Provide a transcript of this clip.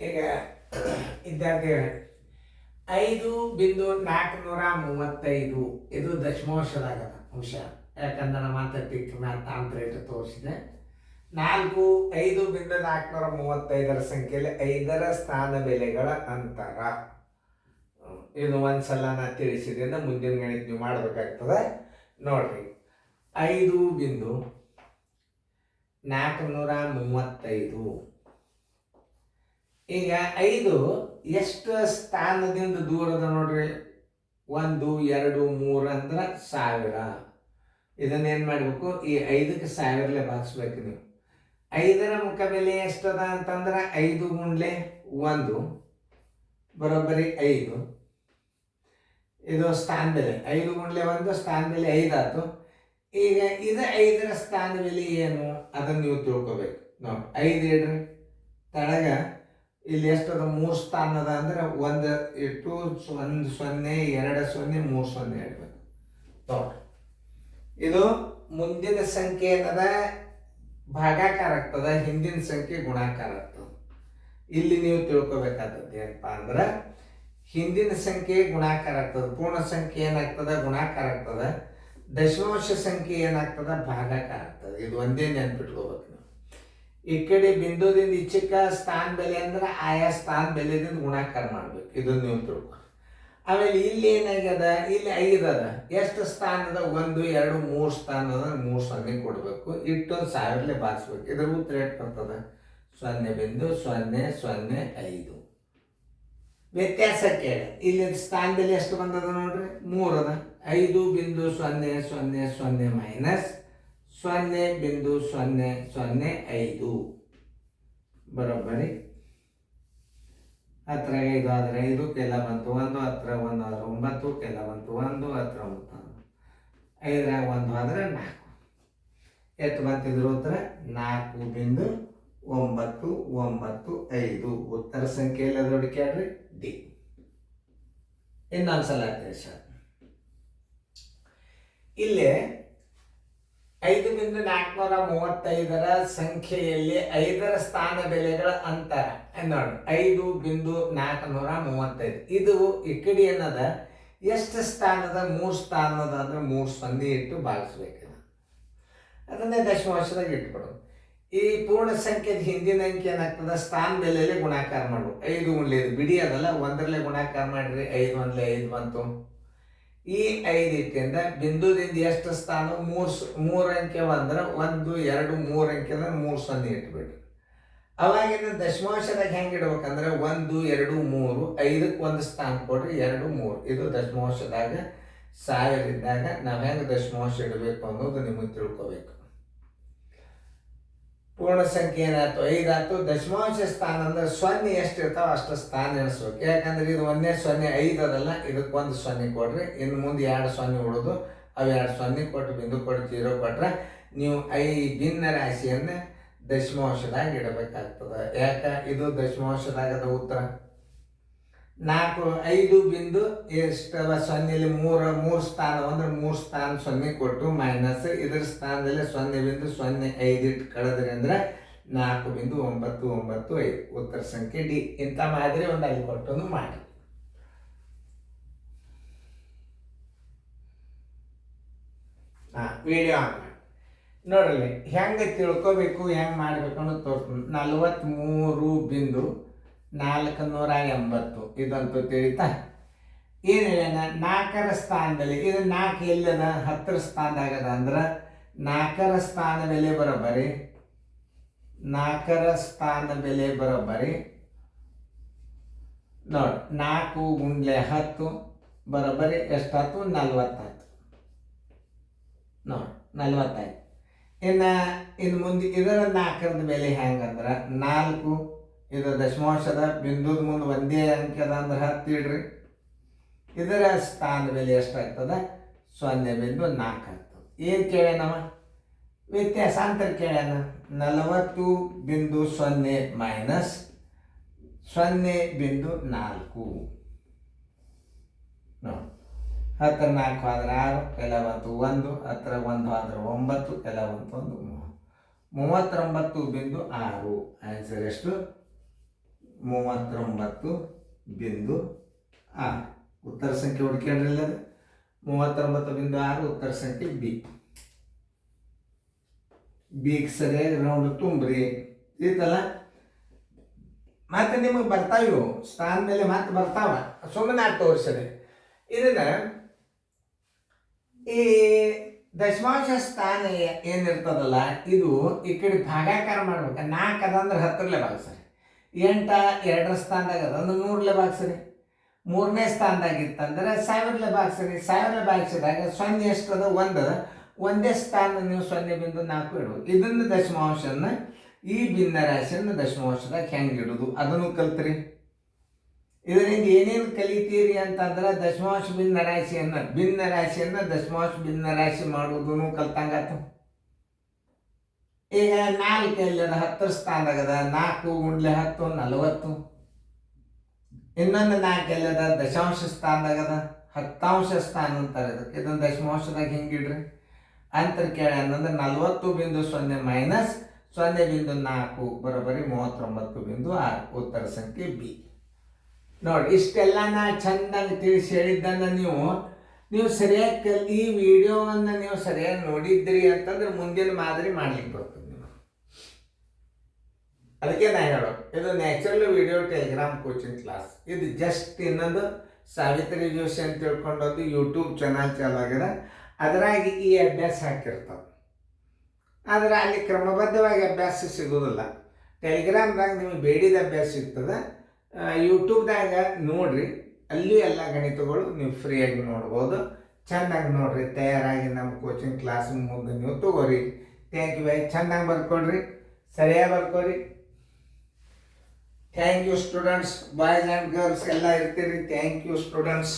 ಈಗ ವಿದ್ಯಾರ್ಥಿಗಳೇ 5,435 ಇದು ದಶಮಾಂಶದಾಗದ ಅಂಶ. ಯಾಕಂದ್ರೆ ನಮ್ಮ ಮಾತಾಡ್ತಿತ್ತು ತಾಂತ್ರೇಟ ತೋರಿಸಿದೆ. 5,435 ಸಂಖ್ಯೆಯಲ್ಲಿ 5ರ ಸ್ಥಾನ ಬೆಲೆಗಳ ಅಂತರ. ಇದು ಒಂದ್ಸಲ ನಾ ತಿಳಿಸಿದ್ರಿಂದ ಮುಂದಿನ ಗಣಿತ ನೀವು ಮಾಡಬೇಕಾಗ್ತದೆ. ನೋಡ್ರಿ, 5,435. ಈಗ 5 ಎಷ್ಟು ಸ್ಥಾನದಿಂದ ದೂರದ ನೋಡ್ರಿ? 1, 2, 3 ಅಂದ್ರೆ 1000. ಇದನ್ನೇನು ಮಾಡಬೇಕು? ಈ 5ಕ್ಕೆ 1000 ಭಾಗಿಸ್ಬೇಕು ನೀವು. 5ರ ಮುಖಬೆಲೆ ಎಷ್ಟದ ಅಂತಂದ್ರೆ 5 × 1 ಬರೋಬ್ಬರಿ 5. ಇದು ಸ್ಥಾನ ಬೆಲೆ. 5 × 1 ಸ್ಥಾನ ಬೆಲೆ 5 ಆಯ್ತು. ಈಗ ಇದು 5ರ ಸ್ಥಾನ ಬೆಲೆ ಏನು ಅದನ್ನು ನೀವು ತಿಳ್ಕೊಬೇಕು. ನೋಡಿ, 5 ಇಡ್ರಿ ತಳಗ. ಇಲ್ಲಿ ಎಷ್ಟದ? 3 ಸ್ಥಾನದ ಅಂದ್ರೆ 1 ಇಟ್ಟು 1 0 2 0 3 0 ಇಡಬೇಕು. ನೋಡಿ, ಇದು ಮುಂದಿನ ಸಂಖ್ಯೆ ಏನದ? ಭಾಗಾಕಾರ ಆಗ್ತದ, ಹಿಂದಿನ ಸಂಖ್ಯೆ ಗುಣಾಕಾರ ಆಗ್ತದೆ. ಇಲ್ಲಿ ನೀವು ತಿಳ್ಕೊಬೇಕಾದದ್ದು ಏನಪ್ಪ ಅಂದ್ರೆ, ಹಿಂದಿನ ಸಂಖ್ಯೆ ಗುಣಾಕಾರ ಆಗ್ತದೆ, ಪೂರ್ಣ ಸಂಖ್ಯೆ ಏನಾಗ್ತದೆ? ಗುಣಾಕಾರ ಆಗ್ತದೆ. ದಶಮಾಂಶ ಸಂಖ್ಯೆ ಏನಾಗ್ತದ? ಭಾಗಾಕಾರ ಆಗ್ತದೆ. ಇದು ಒಂದೇ ನೆನ್ಪಿಟ್ಕೋಬೇಕು ನೀವು. ಈ ಕಡೆ ಬಿಂದುದಿಂದ ಈಚೆಕ ಸ್ಥಾನ ಬೆಲೆ ಅಂದ್ರೆ ಆಯಾ ಸ್ಥಾನ ಬೆಲೆದಿಂದ ಗುಣಾಕಾರ ಮಾಡ್ಬೇಕು. ಇದನ್ನು ನೀವು ತಿಳ್ಕೊ. ಆಮೇಲೆ ಇಲ್ಲಿ ಏನಾಗ್ಯದ? ಇಲ್ಲಿ 5 ಅದ. ಎಷ್ಟು ಸ್ಥಾನದ? 1, 2, 3 ಸ್ಥಾನದ 3 0 ಕೊಡಬೇಕು. ಇಟ್ಟು 1000 ಭಾಗಿಸ್ಬೇಕು. ಇದ್ರ ಉತ್ತರ ಎಷ್ಟು ಬರ್ತದೆ? 0.005. ವ್ಯತ್ಯಾಸ ಕೇಳಿ. ಇಲ್ಲಿ ಸ್ಥಾನ ಬೆಲೆ ಎಷ್ಟು ಬಂದದ ನೋಡ್ರಿ? 3 ಅದ. 5.00 ಮೈನಸ್ 0.005 ಬರೋಬ್ಬರಿ 10 5 ಆದರೆ 5 ಕೆಲ ಬಂತು 1, 10 1 ಆದ್ರೆ 9 ಕೆಲ ಬಂತು 1, 10 9 5 1 ಆದರೆ 4. ಎಷ್ಟು ಬಂತಿದ್ರು ಉತ್ತರ? 4.995. ಉತ್ತರ ಸಂಖ್ಯೆಯಲ್ಲಿ ಅದು ಹುಡುಕ್ಯಾಡ್ರಿ ಡಿ. ಇನ್ನೊಂದ್ಸಲ ತಿಳಿಸ. ಇಲ್ಲಿ 5,435 ಸಂಖ್ಯೆಯಲ್ಲಿ 5ರ ಸ್ಥಾನ ಬೆಲೆಗಳ ಅಂತರ ನೋಡಿ. 5,435 ಇದು ಈ ಕಡೆ ಏನದ? ಎಷ್ಟು ಸ್ಥಾನದ? 3 ಸ್ಥಾನದ ಅಂದ್ರೆ 3 0 ಇಟ್ಟು ಭಾಗಿಸ್ಬೇಕು. ಅದನ್ನೇ ದಶಮಾಂಶದಾಗ ಇಟ್ಬಿಡೋದು. ಈ ಪೂರ್ಣ ಸಂಖ್ಯೆದ ಹಿಂದಿನ ಅಂಕಿ ಏನಾಗ್ತದ? ಸ್ಥಾನ ಬೆಲೆಯಲ್ಲಿ ಗುಣಾಕಾರ ಮಾಡ್ಬೇಕು. 5 × ಇದು ಬಿಡಿ ಅದಲ್ಲ, 1ರಲ್ಲೇ ಗುಣಾಕಾರ ಮಾಡಿರಿ. 5 × 5 ಬಂತು. ಈ 5 ಇಟ್ಟಿಂದ ಬಿಂದುದಿಂದ ಎಷ್ಟು ಸ್ಥಾನ? 3 ಅಂಕೆ ಅಂದ್ರೆ 1, 2, 3 ಅಂಕೆ ಅಂದ್ರೆ 3 0 ಇಟ್ಬಿಡ್ರಿ. ಅವಾಗಿನ ದಶಮಾಂಶದಾಗ ಹೆಂಗೆ ಇಡ್ಬೇಕಂದ್ರೆ 1, 2, 3 5ಕ್ಕೆ 1 ಸ್ಥಾನ ಕೊಡ್ರಿ. 2, 3 ಇದು ದಶಮಾಂಶದಾಗ 1000 ಇದ್ದಾಗ ನಾವು ಹೆಂಗೆ ದಶಮಾಂಶ ಇಡಬೇಕು ಅನ್ನೋದು ನಿಮಗೆ ತಿಳ್ಕೊಬೇಕು. ಪೂರ್ಣ ಸಂಖ್ಯೆ ಏನಾಯ್ತು? 5 ಆಯ್ತು. ದಶಮಾಂಶ ಸ್ಥಾನ ಅಂದ್ರೆ 0 ಎಷ್ಟು ಇರ್ತಾವ ಅಷ್ಟು ಸ್ಥಾನ ಎಣಿಸ್ಬೇಕು. ಯಾಕಂದ್ರೆ ಇದು 1ನೇ 0 5 ಅದಲ್ಲ, ಇದಕ್ಕೆ 1 0 ಕೊಡ್ರಿ. ಇನ್ನು ಮುಂದೆ 2 0 ಉಳಿದು ಅವು 2 0 ಕೊಟ್ಟು ಬಿಂದು ಕೊಟ್ಟು 0 ಕೊಟ್ರೆ ನೀವು ಭಿನ್ನ ರಾಶಿಯನ್ನು ದಶಮಾಂಶದಾಗ ಇಡಬೇಕಾಗ್ತದೆ. ಯಾಕೆ? ಇದು ದಶಮಾಂಶದಾಗದ ಉತ್ತರ. 5 ಬಿಂದು ಎಷ್ಟವ? 0ಲಿ 3 ಸ್ಥಾನ ಅಂದ್ರೆ 3 ಸ್ಥಾನ 0 ಕೊಟ್ಟು ಮೈನಸ್ ಇದ್ರ ಸ್ಥಾನದಲ್ಲಿ 0.05 ಇಟ್ಟು ಕಳೆದ್ರಿ ಅಂದ್ರೆ 4.995. ಉತ್ತರ ಸಂಖ್ಯೆ ಡಿ. ಇಂಥ ಮಾದರಿ ಒಂದು ಅಲ್ಲಿ ಕೊಟ್ಟು ಮಾಡಿ. ವಿಡಿಯೋ ಆನ್ ಮಾಡಿ ನೋಡ್ರಿ. ಹೆಂಗೆ ತಿಳ್ಕೊಬೇಕು, ಹೆಂಗೆ ಮಾಡಬೇಕು ಅನ್ನೋದು ತೋರಿಸ್ತೀನಿ. 43.480 ಇದಂತೂ ತಿಳಿತಾ? ಏನು ಹೇಳ? 4ರ ಸ್ಥಾನದಲ್ಲಿ ಇದು 4 ಎಲ್ಲದ? 10ರ ಸ್ಥಾನದಾಗದ ಅಂದ್ರೆ 4ರ ಸ್ಥಾನ ಬೆಲೆ ಬರೋಬ್ಬರಿ 4ರ ಸ್ಥಾನ ಬೆಲೆ ಬರೋಬ್ಬರಿ ನೋಡಿ 4 × 10 ಬರೋಬ್ಬರಿ ಎಷ್ಟಾಯ್ತು? 40 ಆಯ್ತು. ನೋಡಿ 40 ಆಯ್ತು. ಇನ್ನು ಮುಂದೆ ಇದರ 4ರದ ಬೆಲೆ ಹೆಂಗಂದ್ರೆ 4 ಇದು ದಶಮಾಂಶದ ಬಿಂದುದ ಮುಂದೆ ಒಂದೇ ಅಂಕೆ ಅದ ಅಂದ್ರೆ 10 ಇಡ್ರಿ. ಇದರ ಸ್ಥಾನ ಬೆಲೆ ಎಷ್ಟಾಗ್ತದೆ? 0.4 ಆಗ್ತದೆ. ಏನು ಕೇಳ್ಯಾನವ? ವ್ಯತ್ಯಾಸಾಂತರ ಕೇಳ್ಯಾನ. 40.0 ಮೈನಸ್ 0.4 ನೋಡಿ. 10 4 ಆದ್ರೆ 6 ಕೆಲ ಬಂತು 1, 10 1 ಆದ್ರೆ 9 ಕೆಲ ಬಂತು 1 39.6. ಆನ್ಸರ್ ಎಷ್ಟು? 39.6 ಉತ್ತರ ಸಂಖ್ಯೆ ಹುಡುಕ್ಯಾಡ್ರಿಲ್ಲ ಅದು 39.6 ಉತ್ತರ ಸಂಖ್ಯೆ ಬಿ. ಬಿಗ್ ಸರಿಯಾಗಿ ರೌಂಡ್ ತುಂಬ್ರಿ ಇತ್ತಲ್ಲ. ಮತ್ತೆ ನಿಮಗೆ ಬರ್ತಾವ ಸ್ಥಾನ ಮೇಲೆ ಮತ್ತೆ ಬರ್ತಾವ, ಸುಮ್ಮನೆ ತೋರಿಸಿದೆ ಇದನ್ನ. ಈ ದಶಮಾಂಶ ಸ್ಥಾನ ಏನಿರ್ತದಲ್ಲ ಇದು ಈ ಕಡೆ ಭಾಗಾಕಾರ ಮಾಡ್ಬೇಕು. 4 ಅದ ಅಂದ್ರೆ 10ರಲ್ಲೇ ಭಾಗಿಸ್ರಿ. 8 2ರ ಸ್ಥಾನದಾಗ ಅದ ಅಂದ್ರೆ 100ರಲ್ಲೇ ಭಾಗಿಸ್ರಿ. 3ನೇ ಸ್ಥಾನದಾಗಿತ್ತಂದ್ರೆ 1000ರಲ್ಲೇ ಭಾಗಿಸ್ರಿ. 1000ರಲ್ಲೇ ಭಾಗಿಸಿದಾಗ 0 ಎಷ್ಟದ 1 ಅದ. ಒಂದೇ ಸ್ಥಾನ ನೀವು 0.4 ಇಡ್ಬೋದು. ಇದನ್ನು ದಶಮಾಂಶನ ಈ ಭಿನ್ನ ರಾಶಿಯನ್ನು ದಶಮಾಂಶದಾಗ ಹೆಂಗೆ ಇಡೋದು ಅದನ್ನು ಕಲ್ತ್ರಿ. ಇದರಿಂದ ಏನೇನು ಕಲಿತೀರಿ ಅಂತಂದ್ರೆ ದಶಮಾಂಶ ಭಿನ್ನ ರಾಶಿಯನ್ನು ದಶಮಾಂಶ ಭಿನ್ನ ರಾಶಿ ಮಾಡುವುದನ್ನು ಕಲ್ತಂಗಾತ. ಈಗ 4 ಎಲ್ಲದ 10ರ ಸ್ಥಾನದಾಗದ 4 × 10 40. ಇನ್ನೊಂದು 4 ಎಲ್ಲದ ದಶಾಂಶ ಸ್ಥಾನದಾಗದ 10ಾಂಶ ಸ್ಥಾನ ಅಂತಾರೆ ಇದಕ್ಕೆ. ಇದನ್ನು ದಶಮಾಂಶದಾಗ ಹಿಂಗಿಡ್ರಿ. ಅಂತರ ಕೇಳ ಅಂದ್ರೆ 40.0 - 0.4 ಬರೋಬ್ಬರಿ 39.6 ಉತ್ತರ ಸಂಖ್ಯೆ ಬಿ. ನೋಡಿ ಇಷ್ಟೆಲ್ಲ ನಾ ಚಂದಾಗಿ ತಿಳಿಸಿ ಹೇಳಿದ್ದನ್ನು ನೀವು ಸರಿಯಾಗಿ ಈ ವಿಡಿಯೋವನ್ನು ನೀವು ಸರಿಯಾಗಿ ನೋಡಿದ್ರಿ ಅಂತಂದ್ರೆ ಮುಂದಿನ ಮಾದರಿ ಮಾಡ್ಲಿಕ್ಕೆ ಬರ್ತದೆ ನೀವು. ಅದಕ್ಕೆ ನಾ ಹೇಳೋದು ಇದು natural video Telegram coaching class. ಇದು ಜಸ್ಟ್ ಇನ್ನೊಂದು ಸಾವಿತ್ರಿ ಜೋಶಿ ಅಂತ ತಿಳ್ಕೊಂಡದ್ದು ಯೂಟ್ಯೂಬ್ ಚಾನಲ್ ಚಾಲು ಆಗ್ಯದ. ಅದರಾಗಿ ಈ ಅಭ್ಯಾಸ ಹಾಕಿರ್ತಾವೆ. ಆದರೆ ಅಲ್ಲಿ ಕ್ರಮಬದ್ಧವಾಗಿ ಅಭ್ಯಾಸ ಸಿಗೋದಿಲ್ಲ. ಟೆಲಿಗ್ರಾಮ್ದಾಗ ನಿಮಗೆ ಬೇಡಿದ ಅಭ್ಯಾಸ ಸಿಗ್ತದೆ. ಯೂಟ್ಯೂಬ್ದಾಗ ನೋಡ್ರಿ, ಅಲ್ಲಿ ಎಲ್ಲ ಗಣಿತಗಳು ನೀವು ಫ್ರೀಯಾಗಿ ನೋಡ್ಬೋದು. ಚೆನ್ನಾಗಿ ನೋಡ್ರಿ, ತಯಾರಾಗಿ ನಮ್ಮ ಕೋಚಿಂಗ್ ಕ್ಲಾಸ್ ಮುಂದೆ ನೀವು ತಗೋರಿ. Thank you. ಚೆನ್ನಾಗಿ ಬರ್ಕೊಡ್ರಿ, ಸರಿಯಾಗಿ ಬರ್ಕೊರಿ. Thank you students. Boys and girls ಎಲ್ಲ ಇರ್ತೀರಿ. Thank you students.